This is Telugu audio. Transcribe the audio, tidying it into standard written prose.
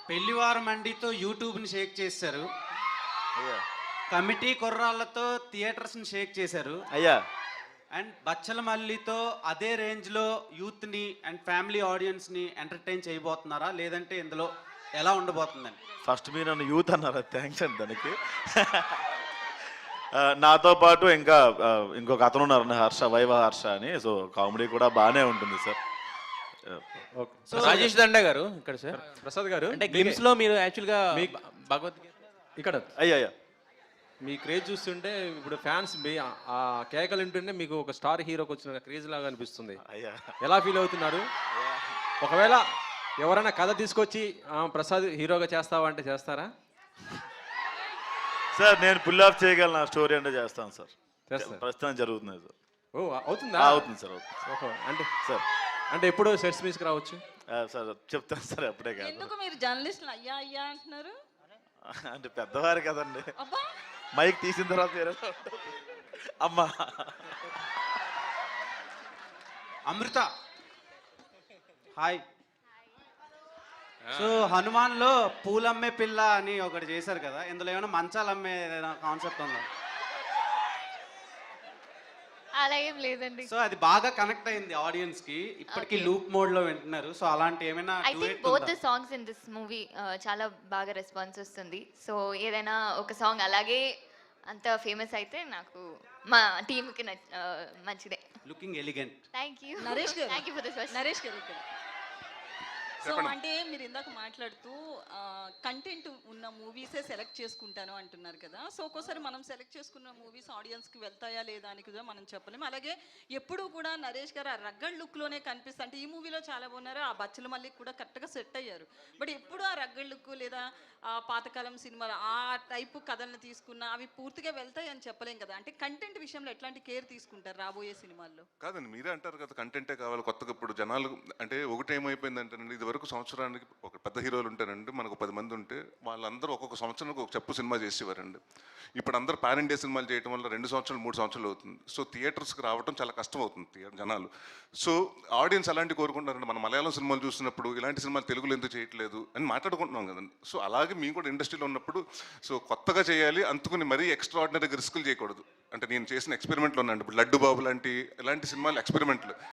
పెళ్లివారం మండితో యూట్యూబ్ని షేక్ చేశారు. అయ్యా కమిటీ కుర్రాళ్ళతో థియేటర్స్ని షేక్ చేశారు. అయ్యా అండ్ బచ్చల మల్లితో అదే రేంజ్లో యూత్ని అండ్ ఫ్యామిలీ ఆడియన్స్ని ఎంటర్టైన్ చేయబోతున్నారా, లేదంటే ఇందులో ఎలా ఉండబోతుందని? ఫస్ట్ మీరు నన్ను యూత్ అన్నారా, థ్యాంక్స్ అండి దానికి. నాతో పాటు ఇంకా ఇంకొక అతను ఉన్నారు హర్ష, వైవ హర్ష అని. సో కామెడీ కూడా బాగానే ఉంటుంది సార్. సో రాజేష్ దండ గారు ఇక్కడ సార్, ప్రసాద్ గారు అంటే గేమ్స్ లో మీరు యాక్చువల్గా భగవద్గీత ఇక్కడ అయ్యా అయ్యా మీ క్రేజ్ చూస్తుంటే ఇప్పుడు ఫ్యాన్స్ ఆ కేకలు వింటుంటే మీకు ఒక స్టార్ హీరోకి వచ్చిన క్రేజ్ లాగా అనిపిస్తుంది. అయ్యా ఎలా ఫీల్ అవుతున్నారు? ఒకవేళ ఎవరైనా కథ తీసుకొచ్చి ప్రసాద్ హీరోగా చేస్తావా అంటే చేస్తారా? సార్ నేను పుల్ ఆఫ్ చేయగలను, నా స్టోరీ అంటే చేస్తాను సార్. చేస్తారు. ప్రస్తుతం జరుగుతుంది సార్. ఓ అవుతుందా? అవుతుంది సార్, అవుతుంది ఓహో, అంటే సార్. అంటే ఎప్పుడు సెట్స్ మీస్కి రావచ్చు సార్ చెప్తాను సార్, అప్పుడే కాదు. ఎందుకు మీరు జర్నలిస్టులు అయ్యా అయ్యా అంటున్నారు? అంటే పెద్దవారు కదండి, అబ్బా మైక్ తీసిన తర్వాత వేరే అమ్మా. అమృత హాయ్. సో హనుమాన్లో పూలమ్మే పిల్ల అని ఒకటి చేశారు కదా, ఇందులో ఏమైనా మంచాలు అమ్మే కాన్సెప్ట్ ఉందా? అలా ఏం లేదండి. సో అది బాగా కనెక్ట్ అయింది ఆడియన్స్ కి, ఇప్పటికీ లూప్ మోడ్ లో వింటున్నారు. సో అలాంటి ఏమైనా I think both the songs in this movie చాలా బాగా రెస్పాన్స్ వస్తుంది. సో ఏదైనా ఒక సాంగ్ అలాగే అంత ఫేమస్ అయితే నాకు మా టీంకి మంచిదే. Looking elegant. Thank you Naresh garu, thank you for this question. Naresh garu ఇక్కడ. సో అంటే మీరు ఇందాక మాట్లాడుతూ కంటెంట్ ఉన్న మూవీసే సెలెక్ట్ చేసుకుంటాను అంటున్నారు కదా. సో ఒక్కోసారి మనం సెలెక్ట్ చేసుకున్న మూవీస్ ఆడియన్స్కి వెళ్తాయా లేదా అని కూడా మనం చెప్పలేము. అలాగే ఎప్పుడూ కూడా నరేష్ గారు ఆ రగ్గడ్ లుక్లోనే కనిపిస్తుంది. అంటే ఈ మూవీలో చాలా బాగున్నారు, ఆ బచ్చల మల్లికి కూడా కరెక్ట్గా సెట్ అయ్యారు. బట్ ఎప్పుడు ఆ రగ్గడ్ లుక్ లేదా ఆ పాతకాలం సినిమాలు ఆ టైపు కథలను తీసుకున్న అవి పూర్తిగా వెళ్తాయి అని చెప్పలేం కదా. అంటే కంటెంట్ విషయంలో ఎట్లాంటి కేర్ తీసుకుంటారు రాబోయే సినిమాల్లో? కాదండి, మీరే అంటారు కదా కంటెంటే కావాలి కొత్తగా. ఇప్పుడు జనాలు అంటే ఒకటి ఏమైపోయిందంటేనండి, ఇది వరకు సంవత్సరానికి ఒక పెద్ద హీరోలు ఉంటారండి, మనకు 10 మంది ఉంటే వాళ్ళందరూ ఒక్కొక్క సంవత్సరానికి ఒక చెప్పు సినిమా చేసేవారండి. ఇప్పుడు అందరూ పాన్ ఇండియా సినిమాలు చేయడం వల్ల 2 సంవత్సరాలు 3 సంవత్సరాలు అవుతుంది. సో థియేటర్స్కి రావడం చాలా కష్టం అవుతుంది జనాలు. సో ఆడియన్స్ అలాంటి కోరుకుంటారండి. మన మలయాళం సినిమాలు చూసినప్పుడు ఇలాంటి సినిమాలు తెలుగులో ఎందుకు చేయట్లేదు అని మాట్లాడుకుంటున్నాం కదండి. సో అలాగే మేము కూడా ఇండస్ట్రీలో ఉన్నప్పుడు సో కొత్తగా చేయాలి, అందుకుని మరీ ఎక్స్ట్రా ఆర్డినరీగా రిస్కులు చేయకూడదు. అంటే నేను చేసిన ఎక్స్పెరిమెంట్లు ఉన్నాయండి, ఇప్పుడు లడ్డు బాబు లాంటి ఇలాంటి సినిమాలు ఎక్స్పెరిమెంట్లు.